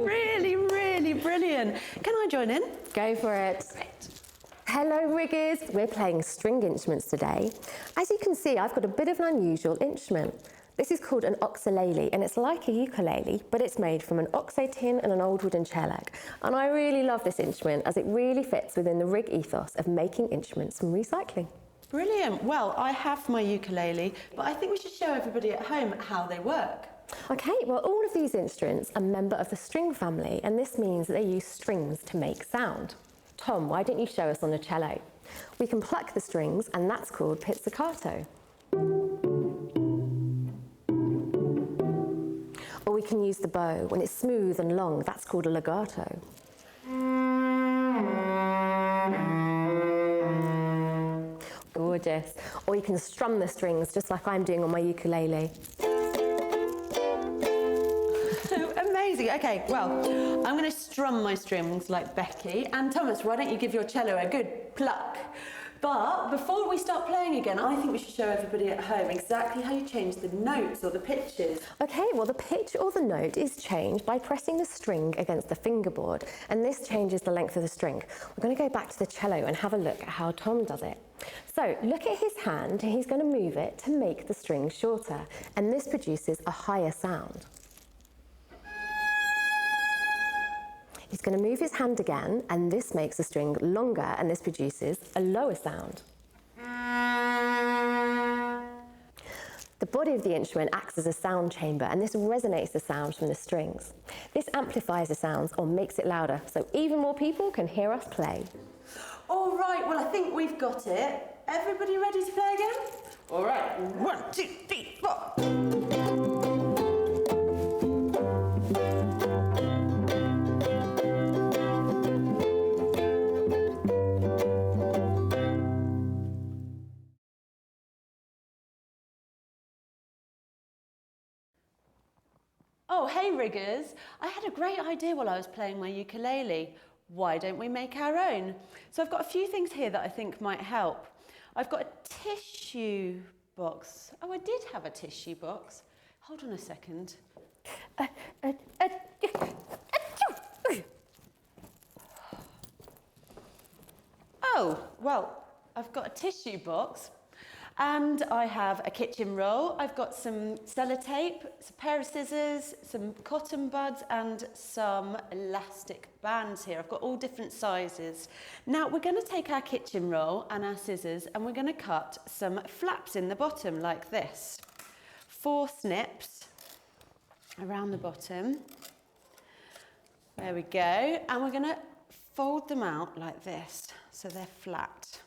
Really, really brilliant. Can I join in? Go for it. Great. Hello riggers, we're playing string instruments today. As you can see, I've got a bit of an unusual instrument. This is called an oxalele, and it's like a ukulele, but it's made from an oxo tin and an old wooden shellac. And I really love this instrument as it really fits within the rig ethos of making instruments from recycling. Brilliant. Well, I have my ukulele, but I think we should show everybody at home how they work. Okay, well, all of these instruments are a member of the string family, and this means that they use strings to make sound. Tom, why don't you show us on the cello? We can pluck the strings, and that's called pizzicato. Or we can use the bow. When it's smooth and long, that's called a legato. Gorgeous. Or you can strum the strings, just like I'm doing on my ukulele. Amazing. Okay, well, I'm going to strum my strings like Becky. And Thomas, why don't you give your cello a good pluck? But before we start playing again, I think we should show everybody at home exactly how you change the notes or the pitches. Okay, well, the pitch or the note is changed by pressing the string against the fingerboard, and this changes the length of the string. We're going to go back to the cello and have a look at how Tom does it. So look at his hand, he's going to move it to make the string shorter, and this produces a higher sound. He's going to move his hand again, and this makes the string longer, and this produces a lower sound. The body of the instrument acts as a sound chamber, and this resonates the sounds from the strings. This amplifies the sounds or makes it louder, so even more people can hear us play. All right, well, I think we've got it. Everybody ready to play again? All right, 1, 2, 3, 4. Oh, hey riggers, I had a great idea while I was playing my ukulele. Why don't we make our own? So I've got a few things here that I think might help. I've got a tissue box. Oh, I did have a tissue box. Hold on a second. Oh, well, I've got a tissue box. And I have a kitchen roll. I've got some sellotape, a pair of scissors, some cotton buds, and some elastic bands here. I've got all different sizes. Now we're going to take our kitchen roll and our scissors, and we're going to cut some flaps in the bottom like this. 4 snips around the bottom. There we go. And we're going to fold them out like this, so they're flat.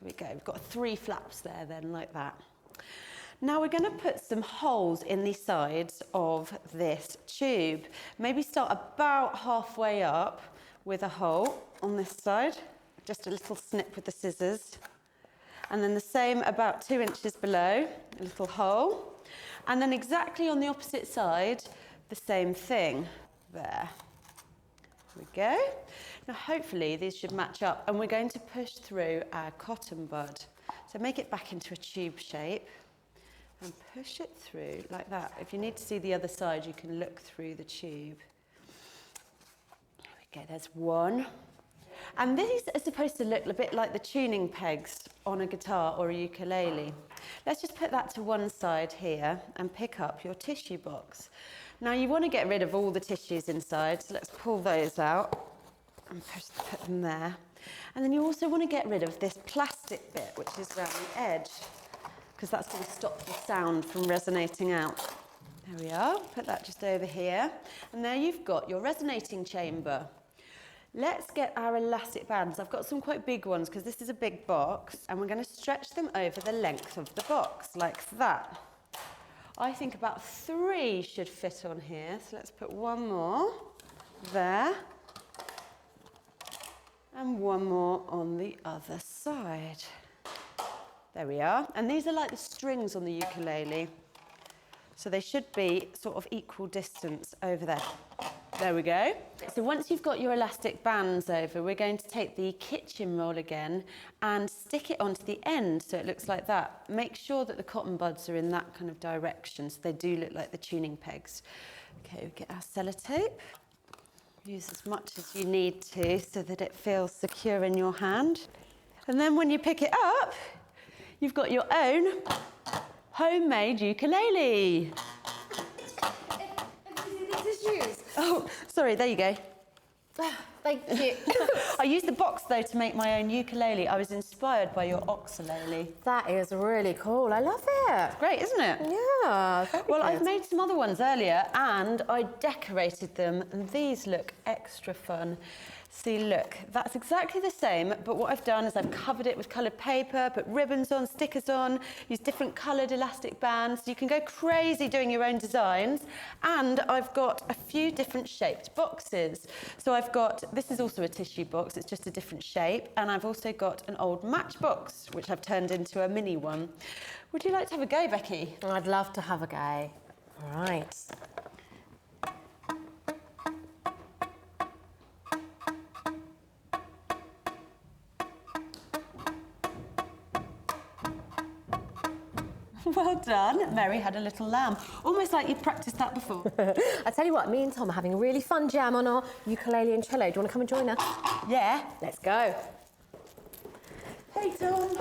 There we go, we've got 3 flaps there then, like that. Now we're going to put some holes in the sides of this tube. Maybe start about halfway up with a hole on this side, just a little snip with the scissors. And then the same about 2 inches below, a little hole. And then exactly on the opposite side, the same thing there. There we go. Now hopefully these should match up, and we're going to push through our cotton bud. So make it back into a tube shape and push it through like that. If you need to see the other side, you can look through the tube. There we go, there's one. And these are supposed to look a bit like the tuning pegs on a guitar or a ukulele. Let's just put that to one side here and pick up your tissue box. Now you want to get rid of all the tissues inside, so let's pull those out and put them there. And then you also want to get rid of this plastic bit, which is around the edge, because that's going to stop the sound from resonating out. There we are, put that just over here. And there you've got your resonating chamber. Let's get our elastic bands. I've got some quite big ones because this is a big box, and we're going to stretch them over the length of the box, like that. I think about 3 should fit on here, so let's put 1 more there. And 1 more on the other side. There we are. And these are like the strings on the ukulele. So they should be sort of equal distance over there. There we go. So once you've got your elastic bands over, we're going to take the kitchen roll again and stick it onto the end so it looks like that. Make sure that the cotton buds are in that kind of direction so they do look like the tuning pegs. Okay, we get our sellotape. Use as much as you need to so that it feels secure in your hand. And then when you pick it up, you've got your own homemade ukulele. Oh, sorry, there you go. Thank you. I used the box though to make my own ukulele. I was inspired by your oxalele. That is really cool. I love it. Great, isn't it? Yeah. Well, I've made some other ones earlier and I decorated them and these look extra fun. See, look, that's exactly the same, but what I've done is I've covered it with coloured paper, put ribbons on, stickers on, used different coloured elastic bands. You can go crazy doing your own designs. And I've got a few different shaped boxes. So I've got, this is also a tissue box, it's just a different shape. And I've also got an old matchbox, which I've turned into a mini one. Would you like to have a go, Becky? I'd love to have a go. All right. Well done. Mary had a little lamb. Almost like you'd practiced that before. I tell you what, me and Tom are having a really fun jam on our ukulele and cello. Do you want to come and join us? Yeah. Let's go. Hey, Tom.